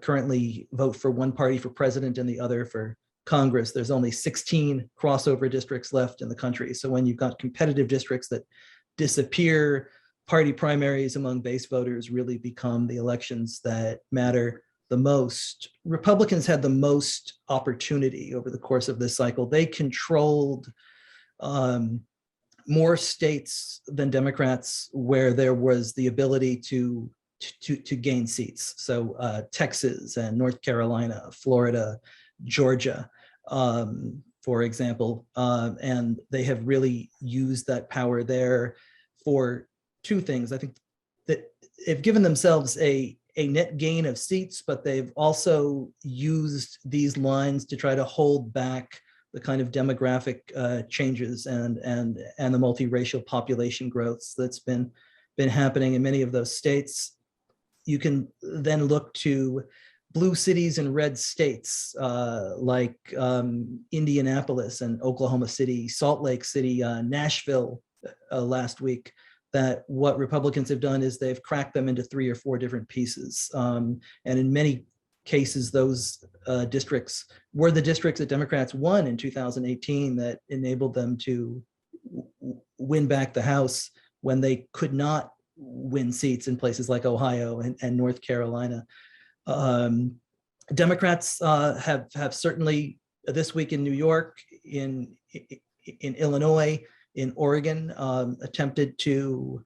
S4: currently vote for one party for president and the other for Congress. There's only 16 crossover districts left in the country. So when you've got competitive districts that disappear, party primaries among base voters really become the elections that matter the most. Republicans had the most opportunity over the course of this cycle. They controlled more states than Democrats where there was the ability to gain seats. So Texas and North Carolina, Florida, Georgia, for example, and they have really used that power there for two things. I think that they've given themselves a net gain of seats, but they've also used these lines to try to hold back the kind of demographic changes and the multiracial population growths that's been happening in many of those states. You can then look to blue cities and red states like Indianapolis and Oklahoma City, Salt Lake City, Nashville last week, that what Republicans have done is they've cracked them into 3 or 4 different pieces. And in many cases, those districts were the districts that Democrats won in 2018 that enabled them to win back the House when they could not win seats in places like Ohio and North Carolina. Democrats have certainly this week in New York, in Illinois, in Oregon, attempted to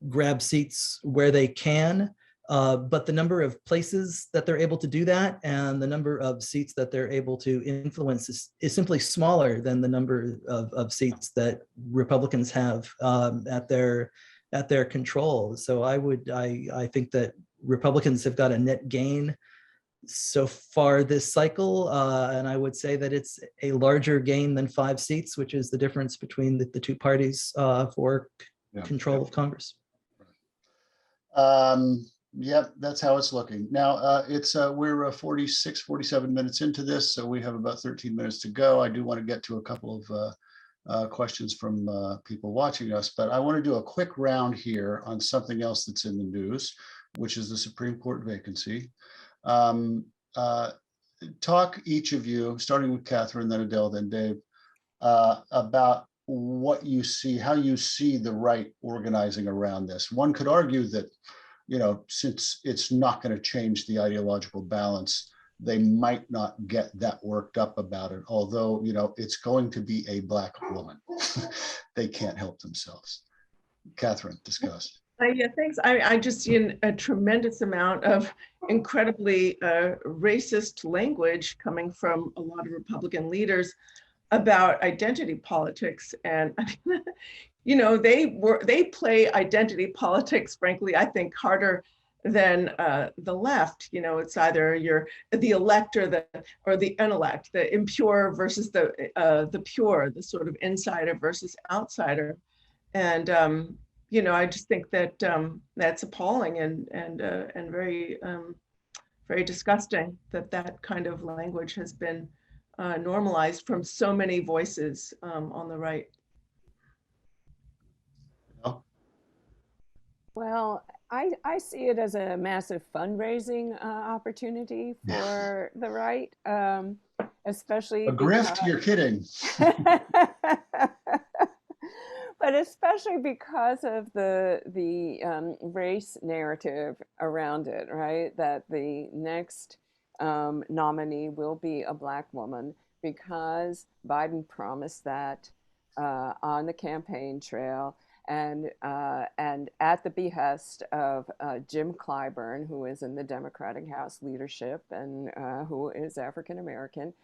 S4: grab seats where they can, but the number of places that they're able to do that and the number of seats that they're able to influence is simply smaller than the number of seats that Republicans have at their control. So I think that Republicans have got a net gain so far this cycle, and I would say that it's a larger gain than 5 seats, which is the difference between the two parties for control of Congress.
S1: Yep, that's how it's looking. Now, we're 47 minutes into this, so we have about 13 minutes to go. I do want to get to a couple of questions from people watching us, but I want to do a quick round here on something else that's in the news, which is the Supreme Court vacancy. Talk, each of you, starting with Katherine, then Adele, then Dave, about what you see, how you see the right organizing around this. One could argue that, since it's not going to change the ideological balance, they might not get that worked up about it, although, it's going to be a Black woman. They can't help themselves. Katherine, discuss.
S2: Yeah, thanks. I just see a tremendous amount of incredibly racist language coming from a lot of Republican leaders about identity politics, and they play identity politics, frankly, I think harder than the left. It's either you're the elect or the unelect, the impure versus the pure, the sort of insider versus outsider, and I just think that that's appalling and very very disgusting that kind of language has been normalized from so many voices on the right.
S3: Well, I see it as a massive fundraising opportunity for the right, especially
S1: a grift. You're kidding.
S3: But especially because of the race narrative around it, right? That the next nominee will be a Black woman because Biden promised that on the campaign trail, and at the behest of Jim Clyburn, who is in the Democratic House leadership and who is African American.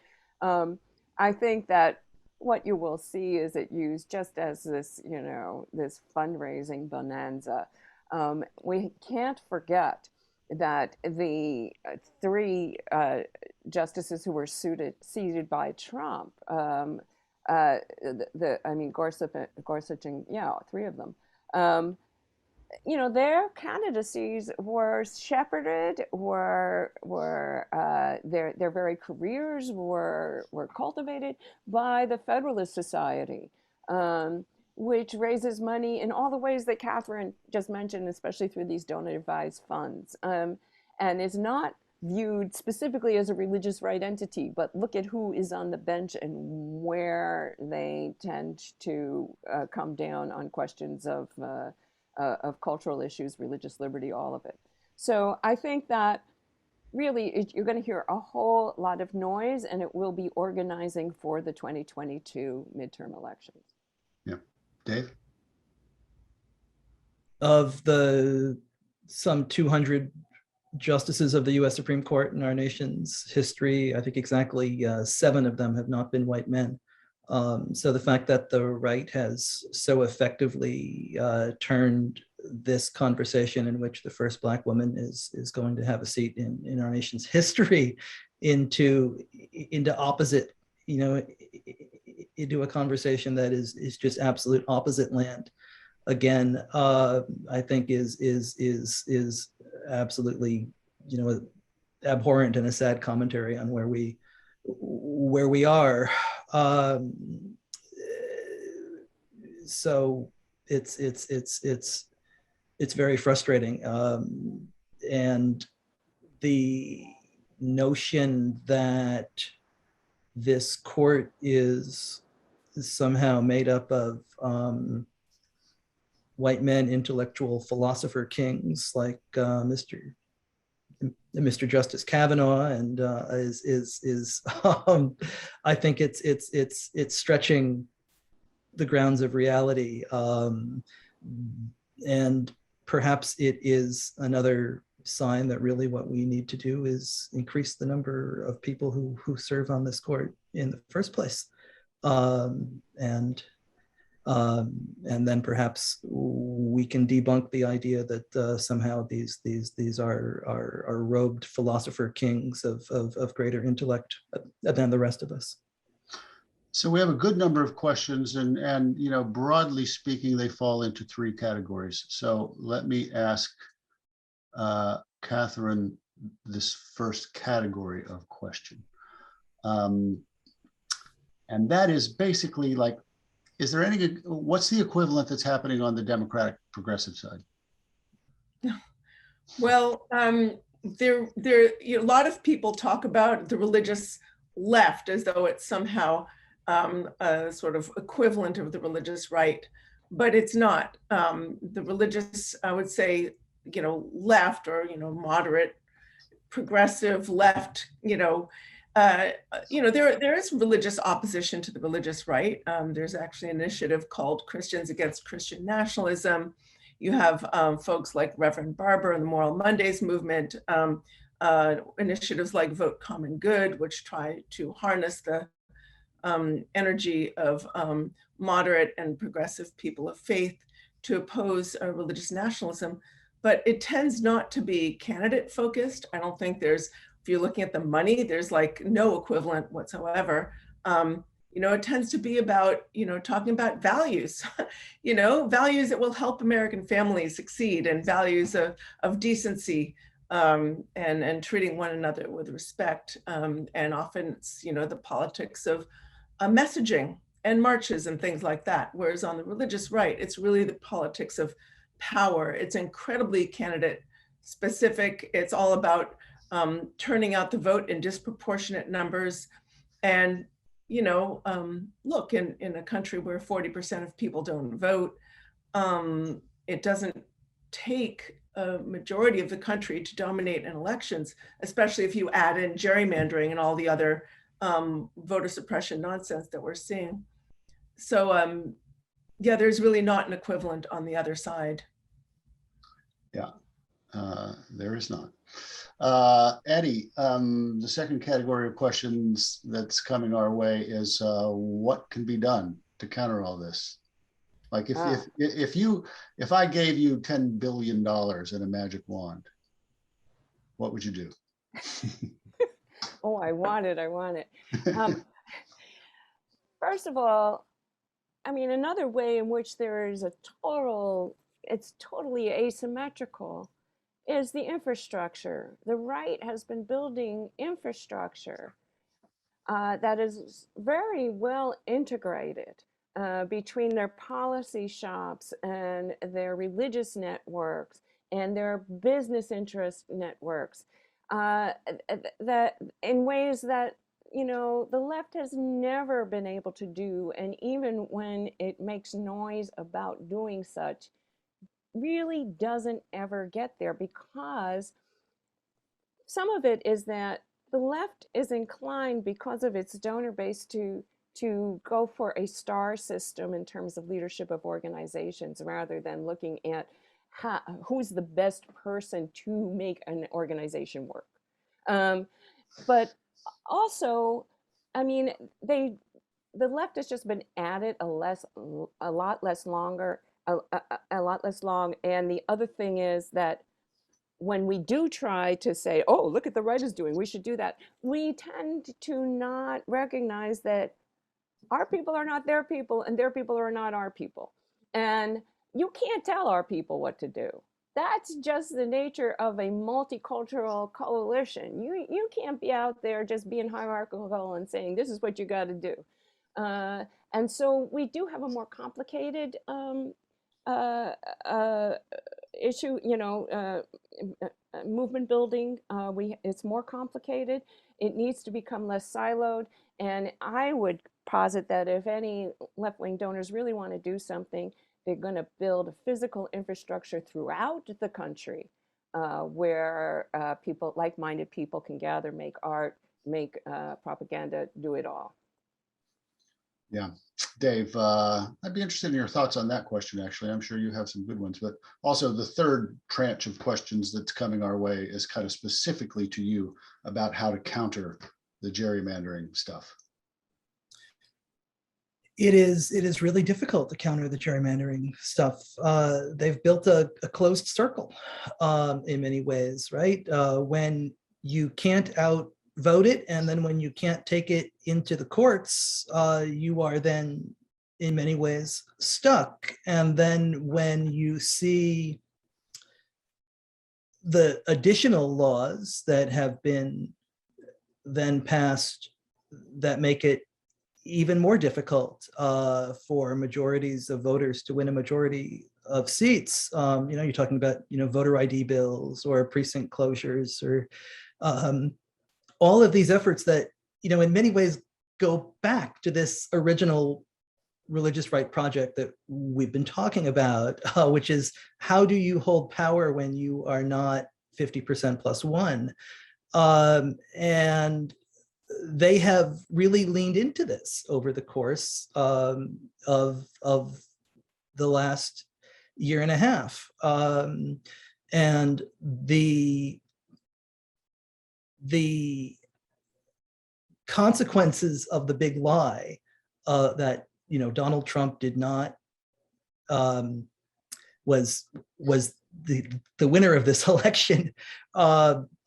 S3: I think that what you will see is it used just as this, this fundraising bonanza. We can't forget that the 3 justices who were seated by Trump, Gorsuch and 3 of them, their candidacies were shepherded, their very careers were cultivated by the Federalist Society, which raises money in all the ways that Katherine just mentioned, especially through these donor-advised funds, and is not viewed specifically as a religious right entity, but look at who is on the bench and where they tend to come down on questions of cultural issues, religious liberty, all of it. So I think that really you're going to hear a whole lot of noise, and it will be organizing for the 2022 midterm elections.
S1: Yeah. Dave?
S4: Of the some 200 justices of the US Supreme Court in our nation's history, I think exactly 7 of them have not been white men. So the fact that the right has so effectively turned this conversation, in which the first Black woman is going to have a seat in our nation's history, into opposite, into a conversation that is just absolute opposite land, again, I think is absolutely, abhorrent and a sad commentary on where we are. So it's very frustrating, and the notion that this court is somehow made up of white men, intellectual philosopher kings like Mr. Justice Kavanaugh, and is I think it's stretching the grounds of reality, and perhaps it is another sign that really what we need to do is increase the number of people who serve on this court in the first place, and then perhaps we can debunk the idea that somehow these are robed philosopher kings of greater intellect than the rest of us.
S1: So we have a good number of questions, and broadly speaking, they fall into 3 categories. So let me ask Katherine this first category of question, and that is basically like, what's the equivalent that's happening on the Democratic progressive side?
S2: Well, there a lot of people talk about the religious left as though it's somehow a sort of equivalent of the religious right, but it's not. The religious, I would say, left, or moderate, progressive left, there is religious opposition to the religious right. There's actually an initiative called Christians Against Christian Nationalism. You have folks like Reverend Barber and the Moral Mondays movement, initiatives like Vote Common Good, which try to harness the energy of moderate and progressive people of faith to oppose religious nationalism. But it tends not to be candidate focused. I don't think if you're looking at the money, there's like no equivalent whatsoever. It tends to be about, talking about values, values that will help American families succeed, and values of decency, and treating one another with respect. And often it's, the politics of messaging and marches and things like that. Whereas on the religious right, it's really the politics of power. It's incredibly candidate specific. It's all about turning out the vote in disproportionate numbers. And, look, in a country where 40% of people don't vote, it doesn't take a majority of the country to dominate in elections, especially if you add in gerrymandering and all the other voter suppression nonsense that we're seeing. So, yeah, there's really not an equivalent on the other side.
S1: Yeah, there is not. Eddie, the second category of questions that's coming our way is what can be done to counter all this? Like if I gave you $10 billion and a magic wand, what would you do?
S3: Oh, I want it. First of all, I mean, another way in which there is it's totally asymmetrical is the infrastructure. The right has been building infrastructure that is very well integrated between their policy shops and their religious networks and their business interest networks, that in ways that the left has never been able to do. And even when it makes noise about doing such, really doesn't ever get there, because some of it is that the left is inclined, because of its donor base, to go for a star system in terms of leadership of organizations, rather than looking at who's the best person to make an organization work. But also, I mean, the left has just been at it a lot less longer, a lot less long. And the other thing is that when we do try to say, oh, look at the right is doing, we should do that, we tend to not recognize that our people are not their people and their people are not our people. And you can't tell our people what to do. That's just the nature of a multicultural coalition. You can't be out there just being hierarchical and saying, this is what you got to do. And so we do have a more complicated issue, movement building. It's more complicated. It needs to become less siloed. And I would posit that if any left-wing donors really want to do something, they're going to build a physical infrastructure throughout the country where people, like-minded people, can gather, make art, make propaganda, do it all.
S1: Yeah, Dave, I'd be interested in your thoughts on that question, actually. I'm sure you have some good ones, but also the third tranche of questions that's coming our way is kind of specifically to you about how to counter the gerrymandering stuff.
S4: It is really difficult to counter the gerrymandering stuff. They've built a closed circle in many ways, right? When you can't outvote it, and then when you can't take it into the courts, you are then in many ways stuck. And then when you see the additional laws that have been then passed that make it even more difficult for majorities of voters to win a majority of seats. You're talking about, voter ID bills or precinct closures or all of these efforts that, in many ways go back to this original religious right project that we've been talking about, which is how do you hold power when you are not 50% plus one? And they have really leaned into this over the course of the last year and a half. And the consequences of the big lie that Donald Trump did not was the winner of this election,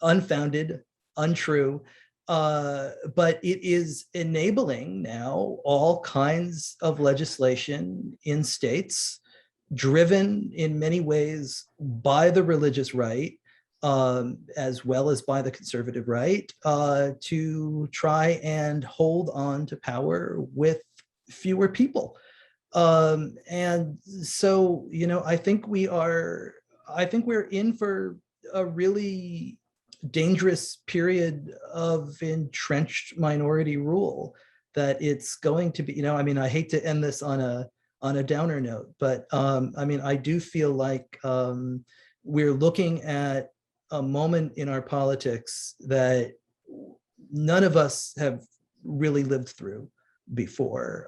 S4: unfounded, untrue. But it is enabling now all kinds of legislation in states driven in many ways by the religious right, as well as by the conservative right, to try and hold on to power with fewer people. And so, I think we're in for a really dangerous period of entrenched minority rule that it's going to be, I hate to end this on a downer note, but I do feel like we're looking at a moment in our politics that none of us have really lived through before.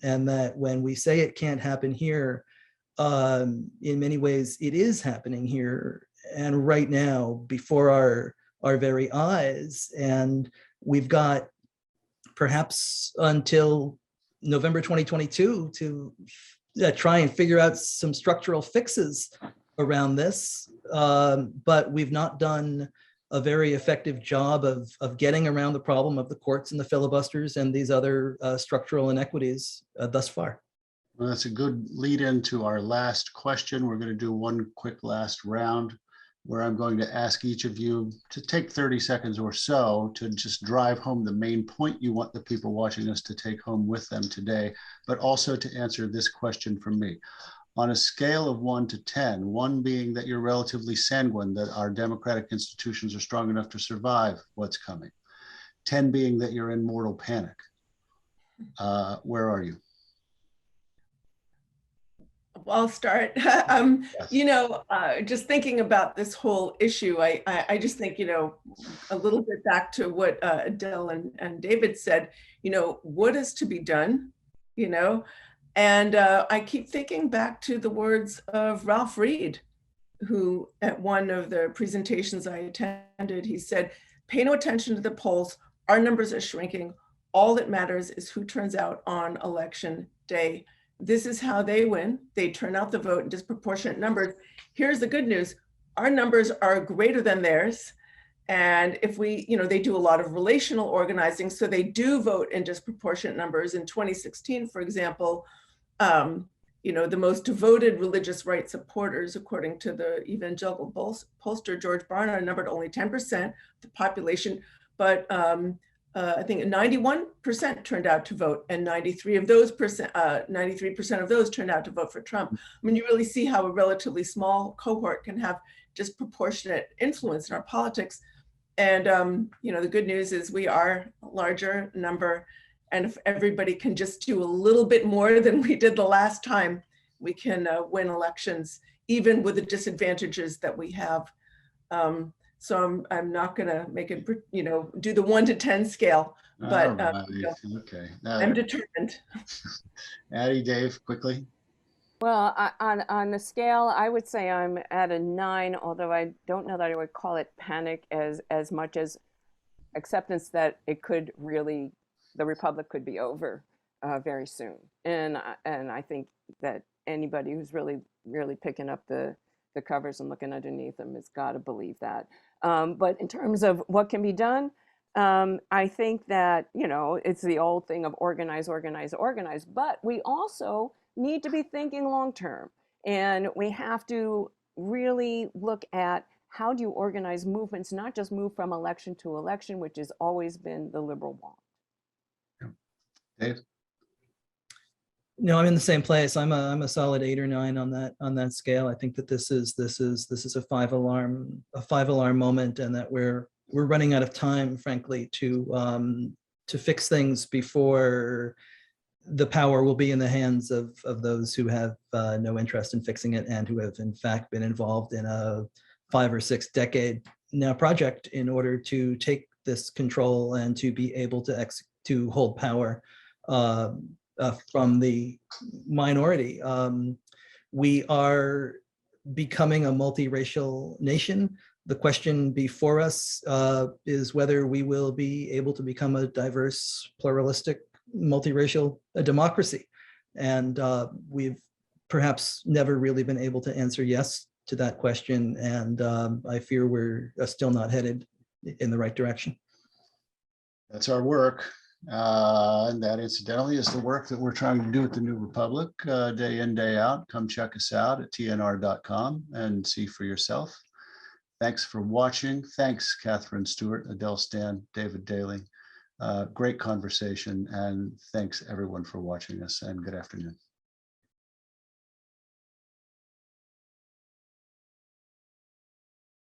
S4: And that when we say it can't happen here, in many ways it is happening here and right now before our very eyes. And we've got perhaps until November 2022 to try and figure out some structural fixes around this. But we've not done a very effective job of getting around the problem of the courts and the filibusters and these other structural inequities thus far.
S1: Well, that's a good lead into our last question. We're going to do one quick last round where I'm going to ask each of you to take 30 seconds or so to just drive home the main point you want the people watching us to take home with them today, but also to answer this question from me. On a scale of 1 to 10, 1 being that you're relatively sanguine that our democratic institutions are strong enough to survive what's coming, 10 being that you're in mortal panic. Where are you?
S2: I'll start. Just thinking about this whole issue, I just think, a little bit back to what Adele and David said, what is to be done, and I keep thinking back to the words of Ralph Reed, who at one of the presentations I attended, he said, pay no attention to the polls. Our numbers are shrinking. All that matters is who turns out on election day. This is how they win. They turn out the vote in disproportionate numbers. Here's the good news. Our numbers are greater than theirs. And if we, they do a lot of relational organizing, so they do vote in disproportionate numbers. In 2016, for example, the most devoted religious right supporters, according to the evangelical pollster George Barnard, numbered only 10% of the population, but I think 91% turned out to vote, and 93% of those turned out to vote for Trump. I mean, you really see how a relatively small cohort can have disproportionate influence in our politics. And the good news is we are a larger number. And if everybody can just do a little bit more than we did the last time, we can win elections, even with the disadvantages that we have. So I'm not going to make it, do the 1 to 10 scale, but
S1: Okay.
S2: I'm determined.
S1: Addie, Dave, quickly.
S3: Well, on the scale, I would say I'm at a 9, although I don't know that I would call it panic as much as acceptance that it could really, the republic could be over very soon. And I think that anybody who's really picking up the covers and looking underneath them has got to believe that. But in terms of what can be done, I think that, it's the old thing of organize, but we also need to be thinking long term. And we have to really look at how do you organize movements, not just move from election to election, which has always been the liberal want.
S1: Dave?
S4: No, I'm in the same place. I'm a solid 8 or 9 on that scale. I think that this is a 5-alarm moment, and that we're running out of time, frankly, to fix things before the power will be in the hands of those who have no interest in fixing it, and who have in fact been involved in a 5 or 6 decade now project in order to take this control and to be able to hold power from the minority. We are becoming a multiracial nation. The question before us is whether we will be able to become a diverse, pluralistic, multiracial democracy. And we've perhaps never really been able to answer yes to that question. And I fear we're still not headed in the right direction.
S1: That's our work. And that, incidentally, is the work that we're trying to do at the New Republic, day in, day out. Come check us out at TNR.com and see for yourself. Thanks for watching. Thanks, Katherine Stewart, Adele Stan, David Daley. Great conversation, and thanks everyone for watching us, and good afternoon.